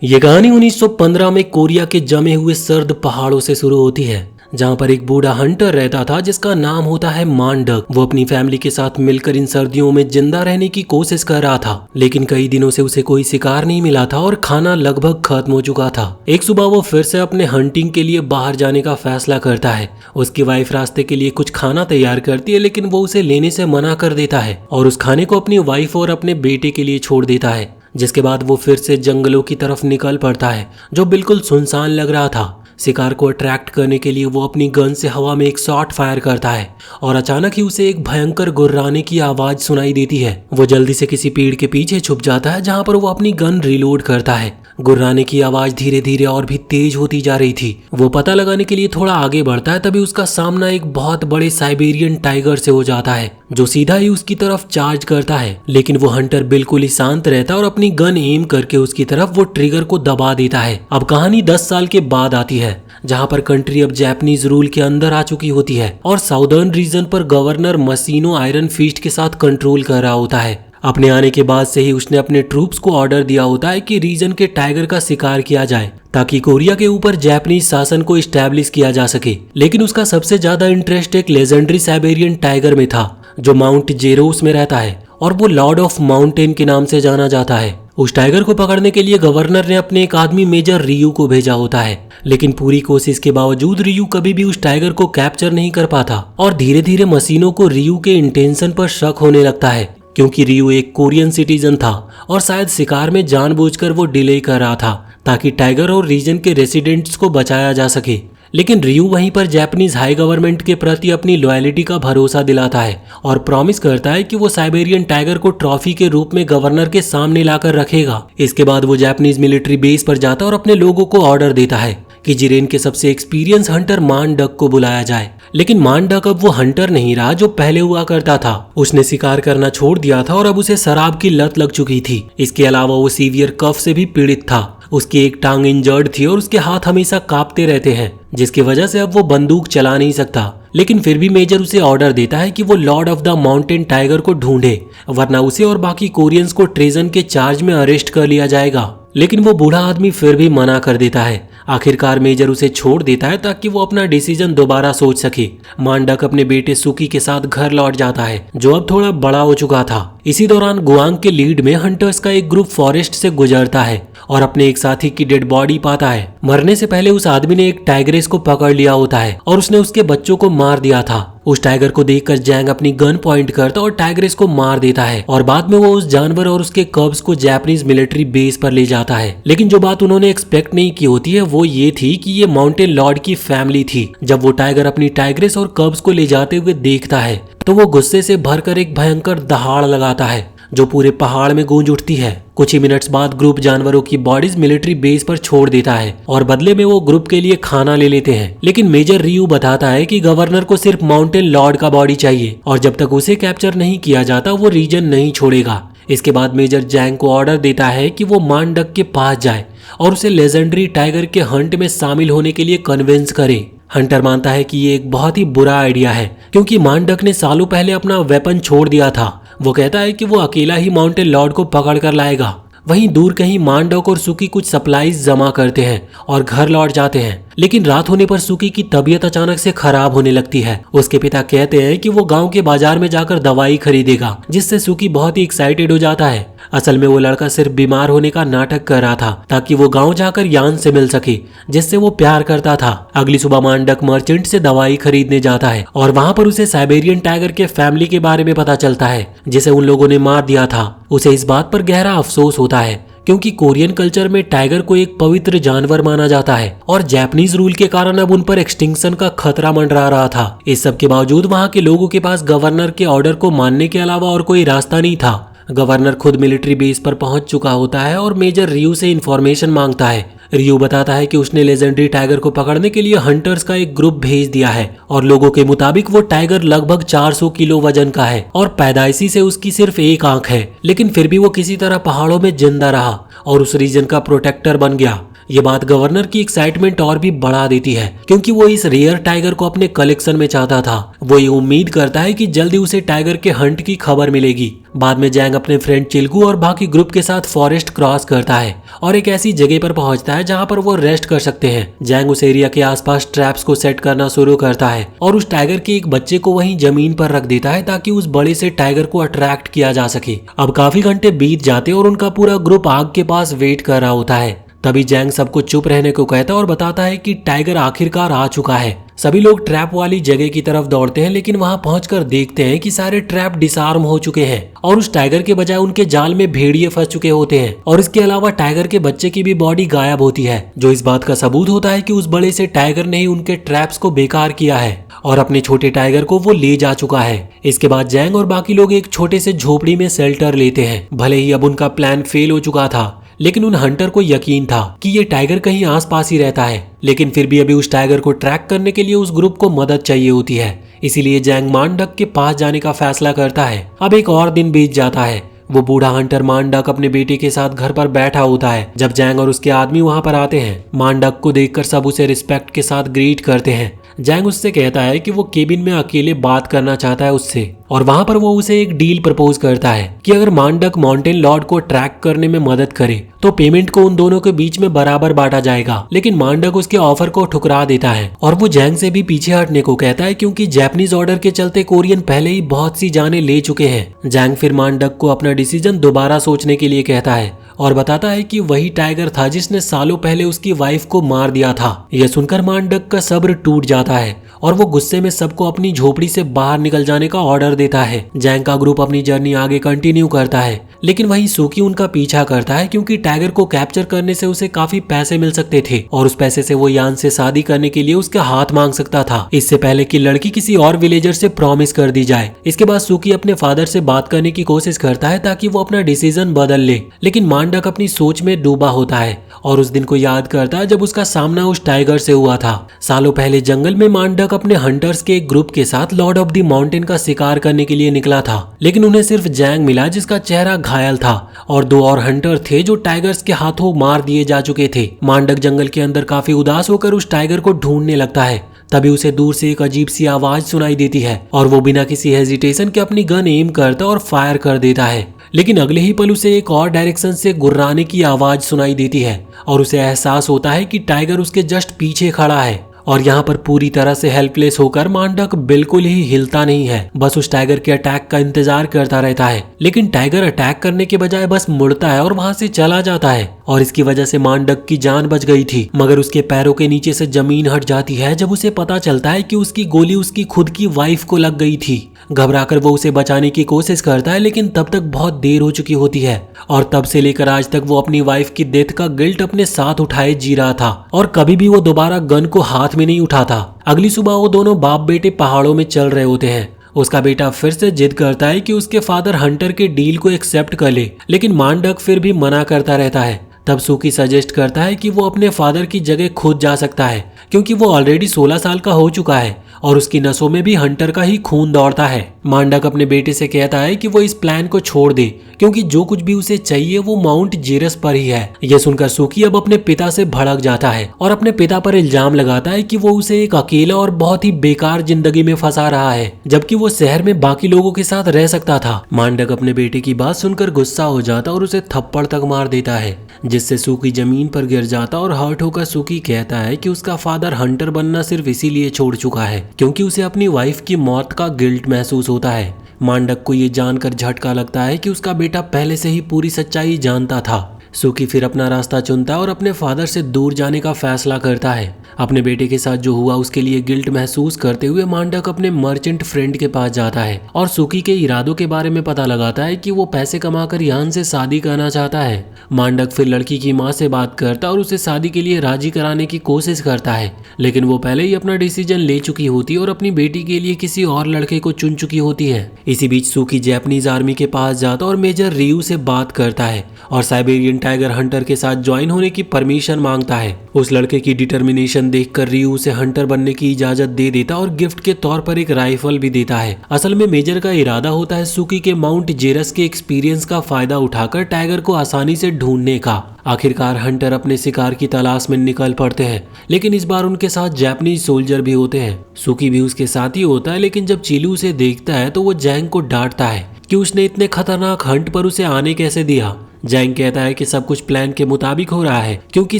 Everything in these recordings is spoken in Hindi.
ये कहानी 1915 में कोरिया के जमे हुए सर्द पहाड़ों से शुरू होती है, जहाँ पर एक बूढ़ा हंटर रहता था जिसका नाम होता है मांडक। वो अपनी फैमिली के साथ मिलकर इन सर्दियों में जिंदा रहने की कोशिश कर रहा था, लेकिन कई दिनों से उसे कोई शिकार नहीं मिला था और खाना लगभग खत्म हो चुका था। एक सुबह वो फिर से अपने हंटिंग के लिए बाहर जाने का फैसला करता है। उसकी वाइफ रास्ते के लिए कुछ खाना तैयार करती है, लेकिन वो उसे लेने से मना कर देता है और उस खाने को अपनी वाइफ और अपने बेटे के लिए छोड़ देता है। जिसके बाद वो फिर से जंगलों की तरफ निकल पड़ता है, जो बिल्कुल सुनसान लग रहा था। शिकार को अट्रैक्ट करने के लिए वो अपनी गन से हवा में एक शॉट फायर करता है और अचानक ही उसे एक भयंकर गुर्राने की आवाज सुनाई देती है। वो जल्दी से किसी पेड़ के पीछे छुप जाता है, जहाँ पर वो अपनी गन रिलोड करता है। गुर्राने की आवाज धीरे धीरे और भी तेज होती जा रही थी। वो पता लगाने के लिए थोड़ा आगे बढ़ता है, तभी उसका सामना एक बहुत बड़े साइबेरियन टाइगर से हो जाता है, जो सीधा ही उसकी तरफ चार्ज करता है। लेकिन वो हंटर बिल्कुल ही शांत रहता है और अपनी गन एम करके उसकी तरफ वो ट्रिगर को दबा देता है। अब कहानी 10 साल के बाद आती है, जहाँ पर कंट्री अब जापानीज रूल के अंदर आ चुकी होती है और साउदर्न रीजन पर गवर्नर मसीनो आयरन फिस्ट के साथ कंट्रोल कर रहा होता है। अपने आने के बाद से ही उसने अपने ट्रूप्स को ऑर्डर दिया होता है कि रीजन के टाइगर का शिकार किया जाए, ताकि कोरिया के ऊपर जापानीज शासन को इस्टेब्लिश किया जा सके। लेकिन उसका सबसे ज्यादा इंटरेस्ट एक लेजेंडरी साइबेरियन टाइगर में था, जो माउंट जेरोस में रहता है और वो लॉर्ड ऑफ माउंटेन के नाम से जाना जाता है। उस टाइगर को पकड़ने के लिए गवर्नर ने अपने एक आदमी मेजर रियू को भेजा होता है, लेकिन पूरी कोशिश के बावजूद रियू कभी भी उस टाइगर को कैप्चर नहीं कर पाता। और धीरे धीरे मसीनो को रियू के इंटेंशन पर शक होने लगता है, क्योंकि रियू एक कोरियन सिटीजन था और शायद शिकार में जानबूझकर वो डिले कर रहा था, ताकि टाइगर और रीजन के रेसिडेंट्स को बचाया जा सके। लेकिन रियू वहीं पर जापानीज हाई गवर्नमेंट के प्रति अपनी लॉयलिटी का भरोसा दिलाता है और प्रॉमिस करता है कि वो साइबेरियन टाइगर को ट्रॉफी के रूप में गवर्नर के सामने लाकर रखेगा। इसके बाद वो जापानीज मिलिट्री बेस पर जाता है और अपने लोगों को ऑर्डर देता है कि जिरेन के सबसे एक्सपीरियंस हंटर मांडक को बुलाया जाए। लेकिन मांडक अब वो हंटर नहीं रहा जो पहले हुआ करता था। उसने शिकार करना छोड़ दिया था और अब उसे शराब की लत लग चुकी थी। इसके अलावा वो सीवियर कफ से भी पीड़ित था। उसकी एक टांग इंजर्ड थी और उसके हाथ हमेशा कांपते रहते हैं, जिसकी वजह से अब वो बंदूक चला नहीं सकता। लेकिन फिर भी मेजर उसे ऑर्डर देता है कि वो Lord of the mountain tiger को ढूंढे, वरना उसे और बाकी कोरियंस को ट्रेजन के चार्ज में अरेस्ट कर लिया जाएगा। लेकिन वो बूढ़ा आदमी फिर भी मना कर देता है। आखिरकार मेजर उसे छोड़ देता है ताकि वो अपना डिसीजन दोबारा सोच सके। मांडक अपने बेटे सुकी के साथ घर लौट जाता है, जो अब थोड़ा बड़ा हो चुका था। इसी दौरान गुआंग के लीड में हंटर्स का एक ग्रुप फॉरेस्ट से गुजरता है और अपने एक साथी की डेड बॉडी पाता है। मरने से पहले उस आदमी ने एक टाइग्रेस को पकड़ लिया होता है और उसने उसके बच्चों को मार दिया था। उस टाइगर को देखकर जैंग अपनी गन पॉइंट करता और टाइग्रेस को मार देता है और बाद में वो उस जानवर और उसके कब्स को जापानीज मिलिट्री बेस पर ले जाता है। लेकिन जो बात उन्होंने एक्सपेक्ट नहीं की होती है वो ये थी कि ये माउंटेन लॉर्ड की फैमिली थी। जब वो टाइगर अपनी टाइग्रेस और कब्स को ले जाते हुए देखता है तो वो गुस्से से भरकर एक भयंकर दहाड़ लगाता है, जो पूरे पहाड़ में गूंज उठती है। कुछ ही मिनट्स बाद ग्रुप जानवरों की बॉडीज मिलिट्री बेस पर छोड़ देता है और बदले में वो ग्रुप के लिए खाना ले लेते हैं। लेकिन मेजर रियू बताता है कि गवर्नर को सिर्फ माउंटेन लॉर्ड का बॉडी चाहिए और जब तक उसे कैप्चर नहीं किया जाता वो रीजन नहीं छोड़ेगा। इसके बाद मेजर जैंग को ऑर्डर देता है कि वो मांडक के पास जाए और उसे लेजेंडरी टाइगर के हंट में शामिल होने के लिए कन्विंस करे। हंटर मानता है कि ये एक बहुत ही बुरा आइडिया है, क्योंकि मांडक ने सालों पहले अपना वेपन छोड़ दिया था। वो कहता है कि वो अकेला ही माउंटेन लॉर्ड को पकड़ कर लाएगा। वहीं दूर कहीं मांडक और सुकी कुछ सप्लाईज जमा करते हैं और घर लौट जाते हैं। लेकिन रात होने पर सुकी की तबीयत अचानक से खराब होने लगती है। उसके पिता कहते हैं कि वो गांव के बाजार में जाकर दवाई खरीदेगा, जिससे सुकी बहुत ही एक्साइटेड हो जाता है। असल में वो लड़का सिर्फ बीमार होने का नाटक कर रहा था ताकि वो गांव जाकर यान से मिल सके, जिससे वो प्यार करता था। अगली सुबह मांडक मर्चेंट से दवाई खरीदने जाता है और वहां पर उसे साइबेरियन टाइगर के फैमिली के बारे में पता चलता है, जिसे उन लोगों ने मार दिया था। उसे इस बात पर गहरा अफसोस होता है, क्योंकि कोरियन कल्चर में टाइगर को एक पवित्र जानवर माना जाता है और जापानीज रूल के कारण अब उन पर एक्सटिंक्शन का खतरा मंडरा रहा था। इस सब के बावजूद वहां के लोगों के पास गवर्नर के ऑर्डर को मानने के अलावा और कोई रास्ता नहीं था। गवर्नर खुद मिलिट्री बेस पर पहुंच चुका होता है और मेजर रियू से इंफॉर्मेशन मांगता है। रियू बताता है कि उसने लेजेंडरी टाइगर को पकड़ने के लिए हंटर्स का एक ग्रुप भेज दिया है और लोगों के मुताबिक वो टाइगर लगभग 400 किलो वजन का है और पैदाइशी से उसकी सिर्फ एक आंख है। लेकिन फिर भी वो किसी तरह पहाड़ों में जिंदा रहा और उस रीजन का प्रोटेक्टर बन गया। ये बात गवर्नर की एक्साइटमेंट और भी बढ़ा देती है, क्योंकि वो इस रेयर टाइगर को अपने कलेक्शन में चाहता था। वो ये उम्मीद करता है कि जल्दी उसे टाइगर के हंट की खबर मिलेगी। बाद में जैंग अपने फ्रेंड चिल्कू और बाकी ग्रुप के साथ फॉरेस्ट क्रॉस करता है और एक ऐसी जगह पर पहुंचता है जहां पर वो रेस्ट कर सकते हैं। जैंग उस एरिया के आसपास ट्रैप्स को सेट करना शुरू करता है और उस टाइगर के एक बच्चे को वहीं जमीन पर रख देता है ताकि उस बड़े से टाइगर को अट्रैक्ट किया जा सके। अब काफी घंटे बीत जाते और उनका पूरा ग्रुप आग के पास वेट कर रहा होता है। तभी जैंग सबको चुप रहने को कहता है और बताता है कि टाइगर आखिरकार आ चुका है। सभी लोग ट्रैप वाली जगह की तरफ दौड़ते हैं, लेकिन वहां पहुंचकर देखते हैं कि सारे ट्रैप डिसआर्म हो चुके हैं और उस टाइगर के बजाय उनके जाल में भेड़िए फंस चुके होते हैं। और इसके अलावा टाइगर के बच्चे की भी बॉडी गायब होती है, जो इस बात का सबूत होता है कि उस बड़े से टाइगर ने ही उनके ट्रैप्स को बेकार किया है और अपने छोटे टाइगर को वो ले जा चुका है। इसके बाद जैंग और बाकी लोग एक छोटे से झोपड़ी में शेल्टर लेते हैं। भले ही अब उनका प्लान फेल हो चुका था, लेकिन उन हंटर को यकीन था कि ये टाइगर कहीं आसपास ही रहता है, लेकिन फिर भी अभी उस टाइगर को ट्रैक करने के लिए उस ग्रुप को मदद चाहिए होती है। इसीलिए जैंग मांडक के पास जाने का फैसला करता है। अब एक और दिन बीत जाता है। वो बूढ़ा हंटर मांडक अपने बेटे के साथ घर पर बैठा होता है जब जैंग और उसके आदमी वहां पर आते हैं। मांडक को देखकर सब उसे रिस्पेक्ट के साथ ग्रीट करते हैं। जैंग उससे कहता है कि वो केबिन में अकेले बात करना चाहता है उससे, और वहां पर वो उसे एक डील प्रपोज करता है कि अगर मांडक माउंटेन लॉर्ड को ट्रैक करने में मदद करे तो पेमेंट को उन दोनों के बीच में बराबर बांटा जाएगा। लेकिन मांडक उसके ऑफर को ठुकरा देता है और वो जैंग से भी पीछे हटने को कहता है, क्योंकि जापानीज ऑर्डर के चलते कोरियन पहले ही बहुत सी जानें ले चुके हैं। जैंग फिर मांडक को अपना डिसीजन दोबारा सोचने के लिए कहता है और बताता है कि वही टाइगर था जिसने सालों पहले उसकी वाइफ को मार दिया था। यह सुनकर मांडक का सब्र टूट जाता है और वो गुस्से में सबको अपनी झोपड़ी से बाहर निकल जाने का ऑर्डर देता है। जैंग का ग्रुप अपनी जर्नी आगे कंटिन्यू करता है, लेकिन वहीं सूकी उनका पीछा करता है, क्योंकि टाइगर को कैप्चर करने से उसे काफी पैसे मिल सकते थे और उस पैसे से वो यान से शादी करने के लिए उसका हाथ मांग सकता था, इससे पहले कि लड़की किसी और विलेजर से प्रॉमिस कर दी जाए। इसके बाद सूकी अपने फादर से बात करने की कोशिश करता है ताकि वो अपना डिसीजन बदल ले, लेकिन मांडक अपनी सोच में डूबा होता है और उस दिन को याद करता है जब उसका सामना उस टाइगर से हुआ था। सालों पहले जंगल में मांडक अपने हंटर्स के एक ग्रुप के साथ लॉर्ड ऑफ द माउंटेन का शिकार करने के लिए निकला था, लेकिन उन्हें सिर्फ जैंग मिला जिसका चेहरा घायल था और दो और हंटर थे जो टाइगर्स के हाथों मार दिए जा चुके थे। मांडक जंगल के अंदर काफी उदास होकर उस टाइगर को ढूंढने लगता है। तभी उसे दूर से एक अजीब सी आवाज सुनाई देती है और वो बिना किसी हेजिटेशन के अपनी गन एम करता और फायर कर देता है, लेकिन अगले ही पल उसे एक और डायरेक्शन से गुर्राने की आवाज सुनाई देती है और उसे एहसास होता है कि टाइगर उसके जस्ट पीछे खड़ा है। और यहाँ पर पूरी तरह से हेल्पलेस होकर मांडक बिल्कुल ही हिलता नहीं है, बस उस टाइगर के अटैक का इंतजार करता रहता है। लेकिन टाइगर अटैक करने के बजाय बस मुड़ता है और वहाँ से चला जाता है और इसकी वजह से मांडक की जान बच गई थी, मगर उसके पैरों के नीचे से जमीन हट जाती है जब उसे पता चलता है कि उसकी गोली उसकी खुद की वाइफ को लग गई थी। घबराकर वो उसे बचाने की कोशिश करता है, लेकिन तब तक बहुत देर हो चुकी होती है और तब से लेकर आज तक वो अपनी वाइफ की डेथ का गिल्ट अपने साथ उठाए जी रहा था और कभी भी वो दोबारा गन को हाथ में नहीं उठाता। अगली सुबह वो दोनों बाप बेटे पहाड़ों में चल रहे होते हैं। उसका बेटा फिर से जिद करता है कि उसके फादर हंटर के डील को एक्सेप्ट कर ले, लेकिन मांडक फिर भी मना करता रहता है। तब सूकी सजेस्ट करता है कि वो अपने फादर की जगह खुद जा सकता है, क्योंकि वो ऑलरेडी 16 साल का हो चुका है और उसकी नसों में भी हंटर का ही खून दौड़ता है। मांडक अपने बेटे से कहता है कि वो इस प्लान को छोड़ दे, क्योंकि जो कुछ भी उसे चाहिए वो माउंट जेरस पर ही है। यह सुनकर सूकी अब अपने पिता से भड़क जाता है और अपने पिता पर इल्जाम लगाता है कि वो उसे एक अकेला और बहुत ही बेकार जिंदगी में फंसा रहा है, जबकि वो शहर में बाकी लोगों के साथ रह सकता था। मांडक अपने बेटे की बात सुनकर गुस्सा हो जाता और उसे थप्पड़ तक मार देता है, जिससे सूकी जमीन पर गिर जाता और हर्ट होकर सूकी कहता है कि उसका फादर हंटर बनना सिर्फ इसीलिए छोड़ चुका है क्योंकि उसे अपनी वाइफ की मौत का गिल्ट महसूस होता है। मांडक को ये जानकर झटका लगता है कि उसका बेटा पहले से ही पूरी सच्चाई जानता था। सूकी फिर अपना रास्ता चुनता है और अपने फादर से दूर जाने का फैसला करता है। अपने बेटे के साथ जो हुआ उसके लिए गिल्ट महसूस करते हुए मांडक अपने मर्चेंट फ्रेंड के पास जाता है और सूकी के इरादों के बारे में पता लगाता है कि वो पैसे कमाकर यान से शादी करना चाहता है। मांडक फिर लड़की की माँ से बात करता और उसे शादी के लिए राजी कराने की कोशिश करता है, लेकिन वो पहले ही अपना डिसीजन ले चुकी होती है और अपनी बेटी के लिए किसी और लड़के को चुन चुकी होती है। इसी बीच सूकी जापानीज आर्मी के पास जाता और मेजर रियू से बात करता है और साइबेरियन टाइगर हंटर के साथ ज्वाइन होने की परमिशन मांगता है। उस लड़के की डिटर्मिनेशन रिएक्शन देखकर रियू उसे हंटर बनने की इजाजत दे देता और गिफ्ट के तौर पर एक राइफल भी देता है। असल में मेजर का इरादा होता है सुकी के माउंट जेरस के एक्सपीरियंस का फायदा उठाकर टाइगर को आसानी से ढूंढने का। आखिरकार हंटर अपने शिकार की तलाश में निकल पड़ते हैं, लेकिन इस बार उनके साथ जापानीज सोल्जर भी होते हैं। सुकी भी उसके साथ ही होता है, लेकिन जब चीलू उसे देखता है तो वो जैंग को डांटता है कि उसने इतने खतरनाक हंट पर उसे आने कैसे दिया। जैंग कहता है कि सब कुछ प्लान के मुताबिक हो रहा है, क्योंकि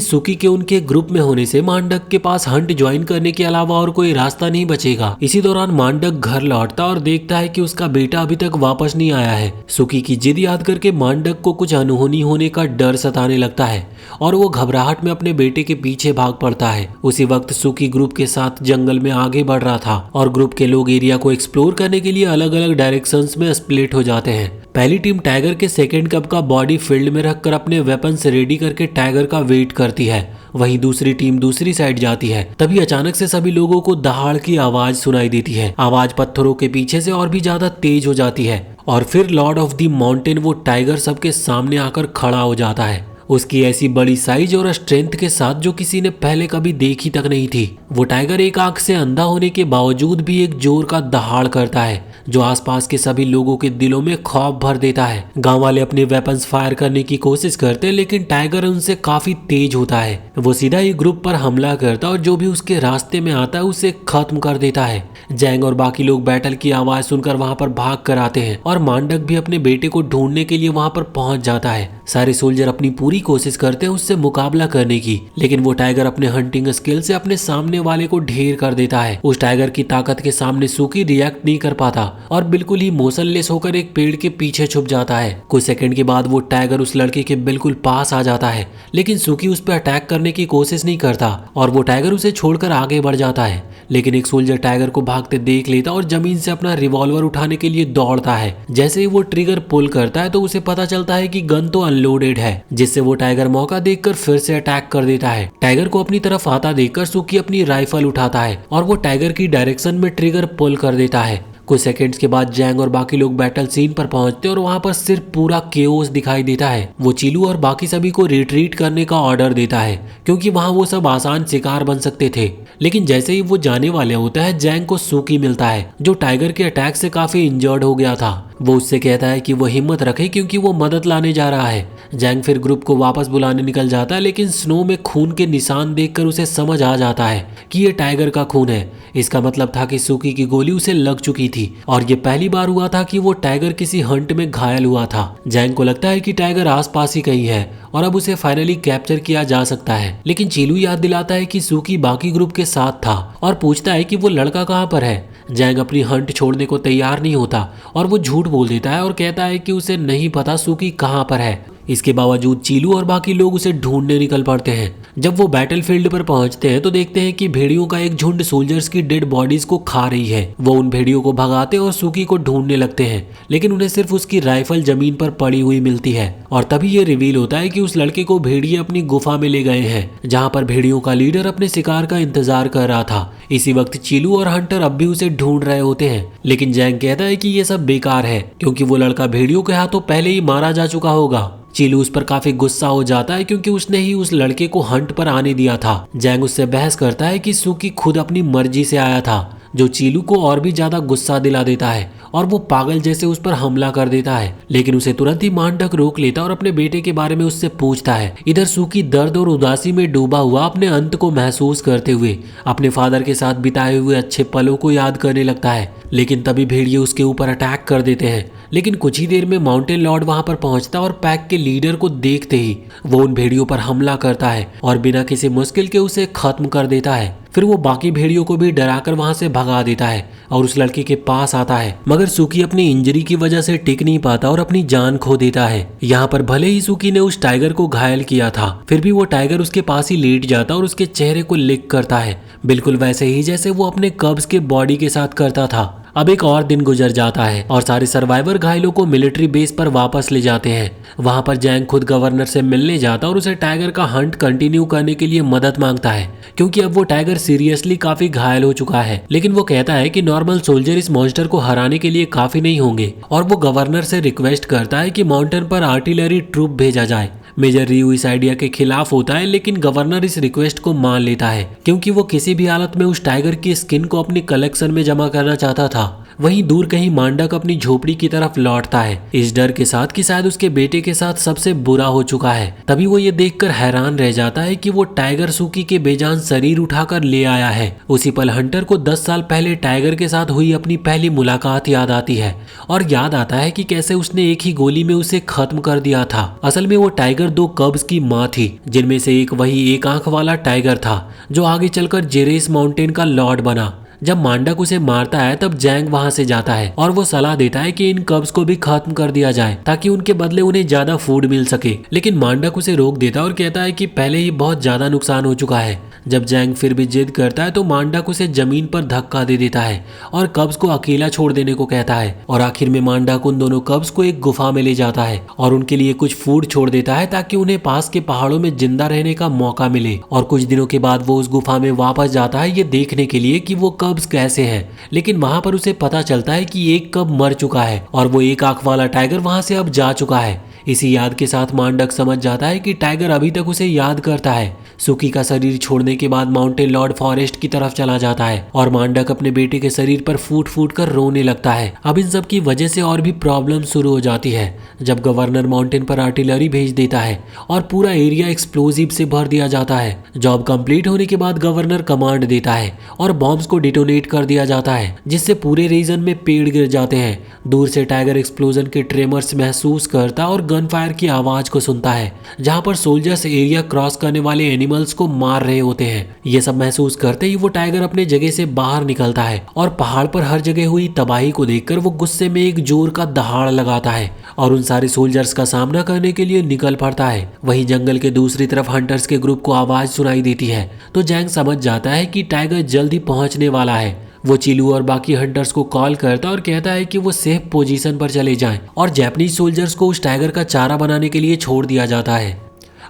सुकी के उनके ग्रुप में होने से मांडक के पास हंट ज्वाइन करने के अलावा और कोई रास्ता नहीं बचेगा। इसी दौरान मांडक घर लौटता और देखता है कि उसका बेटा अभी तक वापस नहीं आया है। सुकी की जिद याद करके मांडक को कुछ अनहोनी होने का डर सताने लगता है और वो घबराहट में अपने बेटे के पीछे भाग पड़ता है। उसी वक्त सुकी ग्रुप के साथ जंगल में आगे बढ़ रहा था और ग्रुप के लोग एरिया को एक्सप्लोर करने के लिए अलग अलग डायरेक्शंस में स्प्लिट हो जाते हैं। पहली टीम टाइगर के सेकेंड कप का बॉडी फील्ड में रखकर अपने वेपन्स रेडी करके टाइगर का वेट करती है। वहीं दूसरी टीम दूसरी साइड जाती है। तभी अचानक से सभी लोगों को दहाड़ की आवाज सुनाई देती है। आवाज पत्थरों के पीछे से और भी ज्यादा तेज हो जाती है और फिर लॉर्ड ऑफ द माउंटेन वो टाइगर सबके सामने आकर खड़ा हो जाता है। उसकी ऐसी बड़ी साइज और स्ट्रेंथ के साथ जो किसी ने पहले कभी देखी तक नहीं थी। वो टाइगर एक आंख से अंधा होने के बावजूद भी एक जोर का दहाड़ करता है जो आसपास के सभी लोगों के दिलों में खौफ भर देता है। गांव वाले अपने वेपन्स फायर करने की कोशिश करते हैं, लेकिन टाइगर उनसे काफी तेज होता है। वो सीधा ही ग्रुप पर हमला करता है और जो भी उसके रास्ते में आता है उसे खत्म कर देता है। जैंग और बाकी लोग बैटल की आवाज सुनकर वहां पर भाग कर आते हैं और मांडक भी अपने बेटे को ढूंढने के लिए वहां पर पहुंच जाता है। सारे सोल्जर अपनी पूरी कोशिश करते हैं उससे मुकाबला करने की, लेकिन वो टाइगर अपने हंटिंग स्किल से अपने सामने वाले को ढेर कर देता है। उस टाइगर की ताकत के सामने सुकी रिएक्ट नहीं कर पाता और बिल्कुल ही मोशनलेस होकर एक पेड़ के पीछे छुप जाता है। कुछ सेकंड के बाद वो टाइगर उस लड़के के बिल्कुल पास आ जाता है, लेकिन सुकी उस पर अटैक करने की कोशिश नहीं करता और वो टाइगर उसे छोड़कर आगे बढ़ जाता है। लेकिन एक सोल्जर टाइगर को भागते देख लेता और जमीन से अपना रिवॉल्वर उठाने के लिए दौड़ता है। जैसे ही वो ट्रिगर पुल करता है तो उसे पता चलता है कि गन तो अनलोडेड है, जिससे वो टाइगर मौका देखकर फिर से अटैक कर देता है। टाइगर को अपनी तरफ आता देखकर सुकी अपनी राइफल उठाता है और वो टाइगर की डायरेक्शन में ट्रिगर पुल कर देता है। कुछ सेकंड्स के बाद जैंग और बाकी लोग बैटल सीन पर पहुंचते और वहां पर सिर्फ पूरा केओस दिखाई देता है। वो चीलू और बाकी सभी को रिट्रीट करने का ऑर्डर देता है, क्योंकि वहां वो सब आसान शिकार बन सकते थे। लेकिन जैसे ही वो जाने वाले होता है, जैंग को सुकी मिलता है जो टाइगर के अटैक से काफी इंजर्ड हो गया था। वो उससे कहता है कि वो हिम्मत रखे क्योंकि वो मदद लाने जा रहा है। जैंग फिर ग्रुप को वापस बुलाने निकल जाता है, लेकिन स्नो में खून के निशान देखकर उसे समझ आ जाता है कि ये टाइगर का खून है। इसका मतलब था कि सुकी की गोली उसे लग चुकी थी और ये पहली बार हुआ था कि वो टाइगर किसी हंट में घायल हुआ था। जैंग को लगता है कि टाइगर आसपास ही कहीं है और अब उसे फाइनली कैप्चर किया जा सकता है। लेकिन चीलू याद दिलाता है कि सुकी बाकी ग्रुप के साथ था और पूछता है कि वो लड़का कहाँ पर है। जैंग अपनी हंट छोड़ने को तैयार नहीं होता और वो झूठ बोल देता है और कहता है कि उसे नहीं पता सुकी कहाँ पर है। इसके बावजूद चीलू और बाकी लोग उसे ढूंढने निकल पड़ते हैं। जब वो बैटलफील्ड पर पहुंचते हैं तो देखते हैं कि भेड़ियों का एक झुंड सोल्जर्स की डेड बॉडीज को खा रही है। वो उन भेड़ियों को भगाते और सुकी को ढूंढने लगते हैं, लेकिन उन्हें सिर्फ उसकी राइफल जमीन पर पड़ी हुई मिलती है। और तभी ये रिवील होता है कि उस लड़के को भेड़िए अपनी गुफा में ले गए हैं, जहाँ पर भेड़ियों का लीडर अपने शिकार का इंतजार कर रहा था। इसी वक्त चीलू और हंटर अब भी उसे ढूंढ रहे होते हैं, लेकिन जैंग कहता है कि ये सब बेकार है क्योंकि वो लड़का भेड़ियों के हाथों पहले ही मारा जा चुका होगा। चीलू उस पर काफी गुस्सा हो जाता है क्योंकि उसने ही उस लड़के को हंट पर आने दिया था। जैंग उससे बहस करता है कि सुकी खुद अपनी मर्जी से आया था, जो चीलू को और भी ज्यादा गुस्सा दिला देता है और वो पागल जैसे उस पर हमला कर देता है। लेकिन उसे तुरंत ही मांडक रोक लेता और अपने बेटे के बारे में उससे पूछता है। इधर सुकी दर्द और उदासी में डूबा हुआ अपने अंत को महसूस करते हुए अपने फादर के साथ बिताए हुए अच्छे पलों को याद करने लगता है। लेकिन तभी भेड़िए उसके ऊपर अटैक कर देते हैं। लेकिन कुछ ही देर में माउंटेन लॉर्ड वहां पर पहुंचता और पैक के लीडर को देखते ही वो उन भेड़ियों पर हमला करता है और बिना किसी मुश्किल के उसे खत्म कर देता है। फिर वो बाकी भेड़ियों को भी डराकर वहां से भगा देता है और उस लड़के के पास आता है, मगर सुकी अपनी इंजरी की वजह से टिक नहीं पाता और अपनी जान खो देता है। यहाँ पर भले ही सुकी ने उस टाइगर को घायल किया था, फिर भी वो टाइगर उसके पास ही लेट जाता और उसके चेहरे को लिक करता है, बिल्कुल वैसे ही जैसे वो अपने कब्ज के बॉडी के साथ करता था। अब एक और दिन गुजर जाता है और सारे सर्वाइवर घायलों को मिलिट्री बेस पर वापस ले जाते हैं। वहां पर जैंग खुद गवर्नर से मिलने जाता और उसे टाइगर का हंट कंटिन्यू करने के लिए मदद मांगता है, क्योंकि अब वो टाइगर सीरियसली काफी घायल हो चुका है। लेकिन वो कहता है कि नॉर्मल सोल्जर इस मॉन्स्टर को हराने के लिए काफी नहीं होंगे और वो गवर्नर से रिक्वेस्ट करता है कि माउंटेन पर आर्टिलरी ट्रूप भेजा जाए। मेजर रियू इस आइडिया के खिलाफ होता है, लेकिन गवर्नर इस रिक्वेस्ट को मान लेता है क्योंकि वो किसी भी हालत में उस टाइगर की स्किन को अपनी कलेक्शन में जमा करना चाहता था। वहीं दूर कहीं मांडक अपनी झोपड़ी की तरफ लौटता है, इस डर के साथ कि शायद उसके बेटे के साथ सबसे बुरा हो चुका है। तभी वो ये देखकर हैरान रह जाता है कि वो टाइगर सूकी के बेजान शरीर उठाकर ले आया है। उसी पल हंटर को 10 साल पहले टाइगर के साथ हुई अपनी पहली मुलाकात याद आती है और याद आता है कि कैसे उसने एक ही गोली में उसे खत्म कर दिया था। असल में वो टाइगर 2 कब्स की माँ थी, जिनमें से एक वही एक आंख वाला टाइगर था जो आगे चलकर जेरेस माउंटेन का लॉर्ड बना। जब मांडक उसे मारता है तब जैंग वहां से जाता है और वो सलाह देता है कि इन कब्स को भी खत्म कर दिया जाए ताकि उनके बदले उन्हें ज्यादा फूड मिल सके, लेकिन मांडक उसे रोक देता है और कहता है कि पहले ही बहुत ज्यादा नुकसान हो चुका है। जब जैंग फिर भी जिद करता है तो मांडक उसे जमीन पर धक्का दे देता है और कब्स को अकेला छोड़ देने को कहता है और आखिर में मांडक उन दोनों कब्स को एक गुफा में ले जाता है और उनके लिए कुछ फूड छोड़ देता है ताकि उन्हें पास के पहाड़ों में जिंदा रहने का मौका मिले। और कुछ दिनों के बाद वो उस गुफा में वापस जाता है ये देखने के लिए कि वो कब्स कैसे हैं, लेकिन वहां पर उसे पता चलता है कि एक कब मर चुका है और वो एक आंख वाला टाइगर वहां से अब जा चुका है। इसी याद के साथ मांडक समझ जाता है कि टाइगर अभी तक उसे याद करता है। सुकी का शरीर छोड़ने के बाद माउंटेन लॉर्ड फॉरेस्ट की तरफ चला जाता है और मांडक अपने बेटे के शरीर पर फूट फूट कर रोने लगता है। अब इन सब की वजह से और भी प्रॉब्लम शुरू हो जाती है जब गवर्नर माउंटेन पर आर्टिलरी भेज देता है और पूरा एरिया एक्सप्लोजिव से भर दिया जाता है। जॉब कंप्लीट होने के बाद गवर्नर कमांड देता है और बॉम्ब्स को डिटोनेट कर दिया जाता है जिससे पूरे रीजन में पेड़ गिर जाते हैं। दूर से टाइगर एक्सप्लोजन के ट्रेमर्स महसूस करता और गन फायर की आवाज को सुनता है जहां पर सोल्जर्स एरिया क्रॉस करने वाले एनिमल्स को मार रहे होते हैं। ये सब महसूस करते ही वो टाइगर अपने जगह से बाहर निकलता है और पहाड़ पर हर जगह हुई तबाही को देखकर वो गुस्से में एक जोर का दहाड़ लगाता है और उन सारे सोल्जर्स का सामना करने के लिए निकल पड़ता है। वहीं जंगल के दूसरी तरफ हंटर्स के ग्रुप को आवाज सुनाई देती है तो जैंग समझ जाता है कि टाइगर जल्दी पहुंचने वाला है। वो चिलू और बाकी हंटर्स को कॉल करता और कहता है कि वो सेफ पोजीशन पर चले जाएं और जापानीज सोल्जर्स को उस टाइगर का चारा बनाने के लिए छोड़ दिया जाता है।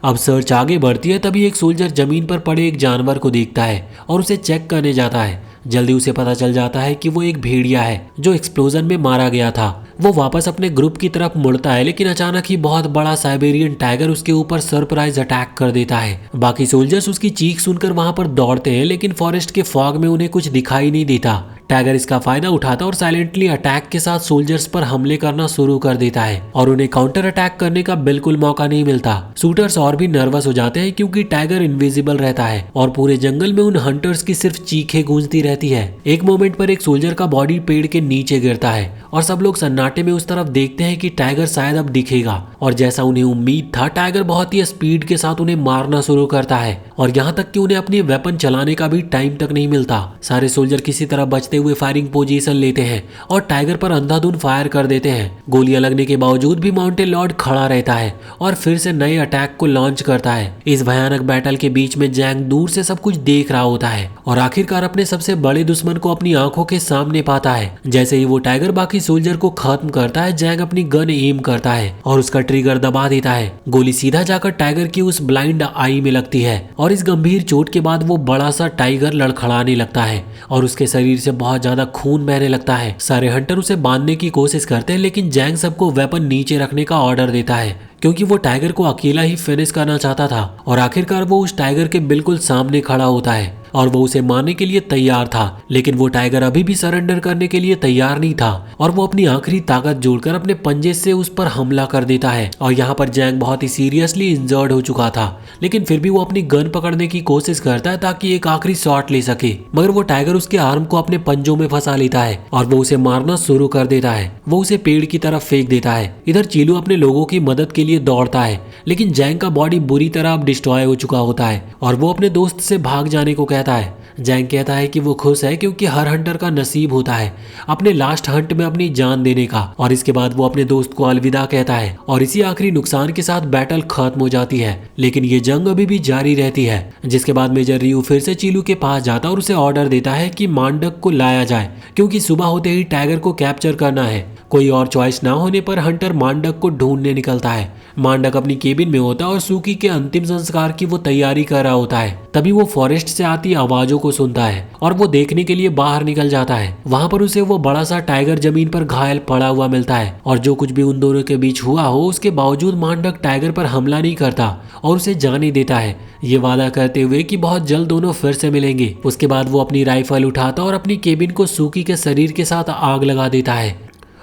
अब सर्च आगे बढ़ती है तभी एक सोल्जर जमीन पर पड़े एक जानवर को देखता है और उसे चेक करने जाता है। जल्दी उसे पता चल जाता है कि वो एक भेड़िया है जो एक्सप्लोजन में मारा गया था। वो वापस अपने ग्रुप की तरफ मुड़ता है लेकिन अचानक ही बहुत बड़ा साइबेरियन टाइगर उसके ऊपर सरप्राइज अटैक कर देता है। बाकी सोल्जर्स उसकी चीख सुनकर वहां पर दौड़ते हैं लेकिन फॉरेस्ट के फॉग में उन्हें कुछ दिखाई नहीं देता। टाइगर इसका फायदा उठाता और साइलेंटली अटैक के साथ सोल्जर्स पर हमले करना शुरू कर देता है और उन्हें काउंटर अटैक करने का बिल्कुल मौका नहीं मिलता। शूटर्स और भी नर्वस हो जाते हैं क्योंकि टाइगर इनविजिबल रहता है और पूरे जंगल में उन हंटर्स की सिर्फ चीखें गूंजती रहती है। एक मोमेंट पर एक सोल्जर का बॉडी पेड़ के नीचे गिरता है और सब लोग सन्नाटे में उस तरफ देखते हैं कि टाइगर शायद अब दिखेगा और जैसा उन्हें उम्मीद था टाइगर बहुत ही स्पीड के साथ उन्हें मारना शुरू करता है और यहाँ तक कि उन्हें अपनी वेपन चलाने का भी टाइम तक नहीं मिलता। सारे सोल्जर किसी तरह बचते हुए फायरिंग पोजीशन लेते हैं और टाइगर पर अंधाधुंध फायर कर देते हैं। गोलियां लगने के बावजूद भी माउंटेन लॉर्ड खड़ा रहता है और फिर से नए अटैक को लॉन्च करता है। इस भयानक बैटल के बीच में जैंग दूर से सब कुछ देख रहा होता है और आखिरकार अपने सबसे बड़े दुश्मन को अपनी आंखों के सामने पाता है। जैसे ही वो टाइगर बाकी सोल्जर को खत्म करता है जैंग अपनी गन एम करता है और उसका ट्रिगर दबा देता है। गोली सीधा जाकर टाइगर की उस ब्लाइंड आई में लगती है और इस गंभीर चोट के बाद वो बड़ा सा टाइगर लड़खड़ाने लगता है और उसके शरीर से बहुत ज्यादा खून बहने लगता है। सारे हंटर उसे बांधने की कोशिश करते हैं लेकिन जैंग सबको वेपन नीचे रखने का ऑर्डर देता है क्योंकि वो टाइगर को अकेला ही फिनिश करना चाहता था और आखिरकार वो उस टाइगर के बिल्कुल सामने खड़ा होता है और वो उसे मारने के लिए तैयार था। लेकिन वो टाइगर अभी भी सरेंडर करने के लिए तैयार नहीं था और वो अपनी आखिरी ताकत जोड़कर अपने पंजे से उस पर हमला कर देता है और यहाँ पर जैंग बहुत ही सीरियसली इंजर्ड हो चुका था लेकिन फिर भी वो अपनी गन पकड़ने की कोशिश करता है ताकि एक आखिरी शॉट ले सके, मगर वो टाइगर उसके आर्म को अपने पंजों में फंसा लेता है और वो उसे मारना शुरू कर देता है। वो उसे पेड़ की तरफ फेंक देता है। इधर चीलू अपने लोगों की मदद के लिए दौड़ता है लेकिन जैंग का बॉडी बुरी तरह अब डिस्ट्रॉय हो चुका होता है और वो अपने दोस्त से भाग जाने को कहता है। जैंग कहता है कि वो खुश है क्योंकि हर हंटर का नसीब होता है अपने लास्ट हंट में अपनी जान देने का और इसके बाद वो अपने दोस्त को अलविदा कहता है और इसी आखिरी नुकसान के साथ बैटल खत्म हो जाती है। लेकिन ये जंग अभी भी जारी रहती है जिसके बाद मेजर रियू फिर से चीलू के पास जाता और उसे ऑर्डर देता है कि मांडक को लाया जाए क्योंकि सुबह होते ही टाइगर को कैप्चर करना है। कोई और चॉइस ना होने पर हंटर मांडक को ढूंढने निकलता है। मांडक अपनी केबिन में होता है और सूकी के अंतिम संस्कार की वो तैयारी कर रहा होता है। तभी वो फॉरेस्ट से आती आवाजों को सुनता है और वो देखने के लिए बाहर निकल जाता है। वहाँ पर उसे वो बड़ा सा टाइगर जमीन पर घायल पड़ा हुआ मिलता है और जो कुछ भी उन दोनों के बीच हुआ हो उसके बावजूद मांडक टाइगर पर हमला नहीं करता और उसे जाने देता है, ये वादा करते हुए कि बहुत जल्द दोनों फिर से मिलेंगे। उसके बाद वो अपनी राइफल उठाता और अपनी केबिन को सूकी के शरीर के साथ आग लगा देता है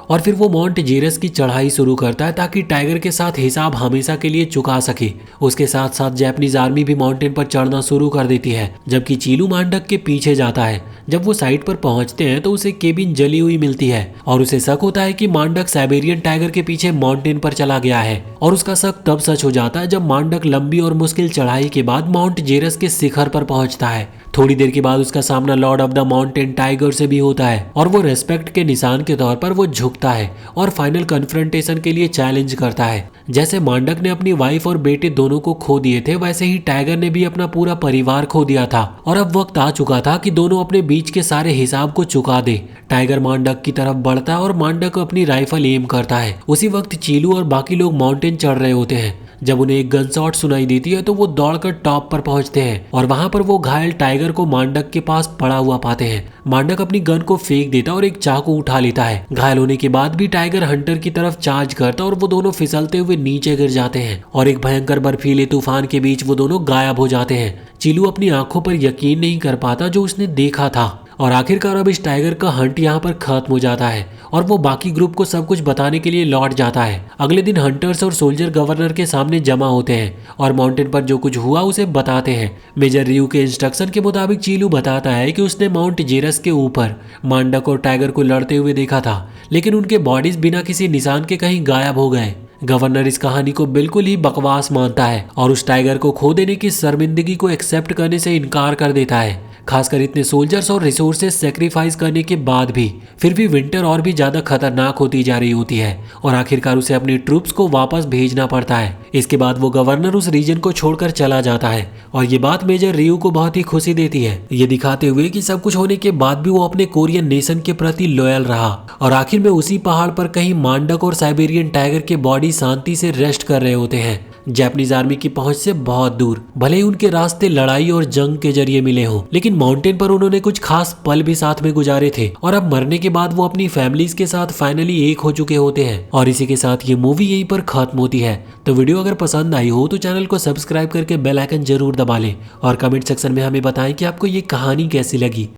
और फिर वो माउंट जेरस की चढ़ाई शुरू करता है ताकि टाइगर के साथ हिसाब हमेशा के लिए चुका सके। उसके साथ साथ जापानीज आर्मी भी माउंटेन पर चढ़ना शुरू कर देती है, जबकि चीलू मांडक के पीछे जाता है। जब वो साइट पर पहुंचते हैं तो उसे केबिन जली हुई मिलती है और उसे शक होता है कि मांडक साइबेरियन टाइगर के पीछे माउंटेन पर चला गया है। और उसका शक तब सच हो जाता है जब मांडक लंबी और मुश्किल चढ़ाई के बाद माउंट जेरस के शिखर पर पहुंचता है। थोड़ी देर के बाद उसका सामना Lord of the mountain tiger से भी होता है और वो रेस्पेक्ट के निशान के तौर पर वो झुकता है और फाइनल कन्फ्रंटेशन के लिए चैलेंज करता है। जैसे मांडक ने अपनी वाइफ और बेटे दोनों को खो दिए थे, वैसे ही टाइगर ने भी अपना पूरा परिवार खो दिया था और अब वक्त आ चुका था कि दोनों अपने बीच के सारे हिसाब को चुका दे। टाइगर मांडक की तरफ बढ़ता है और मांडक अपनी राइफल एम करता है। उसी वक्त चीलू और बाकी लोग माउंटेन चढ़ रहे होते हैं। जब उन्हें एक गन शॉट सुनाई देती है तो वो दौड़कर टॉप पर पहुंचते हैं और वहां पर वो घायल टाइगर को मांडक के पास पड़ा हुआ पाते हैं। मांडक अपनी गन को फेंक देता और एक चाकू उठा लेता है। घायल होने के बाद भी टाइगर हंटर की तरफ चार्ज करता और वो दोनों फिसलते हुए नीचे गिर जाते हैं और एक भयंकर बर्फीले तूफान के बीच वो दोनों गायब हो जाते हैं। चीलू अपनी आंखों पर यकीन नहीं कर पाता जो उसने देखा था और आखिरकार अब इस टाइगर का हंट यहाँ पर खत्म हो जाता है और वो बाकी ग्रुप को सब कुछ बताने के लिए लौट जाता है। अगले दिन हंटर्स और सोल्जर गवर्नर के सामने जमा होते हैं और माउंटेन पर जो कुछ हुआ उसे बताते हैं। मेजर रियू के इंस्ट्रक्शन के मुताबिक चीलू बताता है कि उसने माउंट जेरस के ऊपर मांडक और टाइगर को लड़ते हुए देखा था, लेकिन उनके बॉडीज बिना किसी निशान के कहीं गायब हो गए। गवर्नर इस कहानी को बिल्कुल ही बकवास मानता है और उस टाइगर को खो देने की शर्मिंदगी को एक्सेप्ट करने से इनकार कर देता है। खासकर इतने सोल्जर्स और रिसोर्सेज सेक्रीफाइस करने के बाद भी फिर भी विंटर और भी ज्यादा खतरनाक होती जा रही होती है और आखिरकार उसे अपनी ट्रूप्स को वापस भेजना पड़ता है। इसके बाद वो गवर्नर उस रीजन को छोड़कर चला जाता है और ये बात मेजर रियू को बहुत ही खुशी देती है, ये दिखाते हुए कि सब कुछ होने के बाद भी वो अपने कोरियन नेशन के प्रति लॉयल रहा। और आखिर में उसी पहाड़ पर कहीं मांडक और साइबेरियन टाइगर के बॉडी शांति से रेस्ट कर रहे होते हैं, जापानीज आर्मी की पहुंच से बहुत दूर। भले ही उनके रास्ते लड़ाई और जंग के जरिए मिले हों, लेकिन माउंटेन पर उन्होंने कुछ खास पल भी साथ में गुजारे थे और अब मरने के बाद वो अपनी फैमिलीज के साथ फाइनली एक हो चुके होते हैं। और इसी के साथ ये मूवी यहीं पर खत्म होती है। तो वीडियो अगर पसंद आई हो तो चैनल को सब्सक्राइब करके बेल आइकन जरूर दबा लें और कमेंट सेक्शन में हमें बताएं कि आपको ये कहानी कैसी लगी।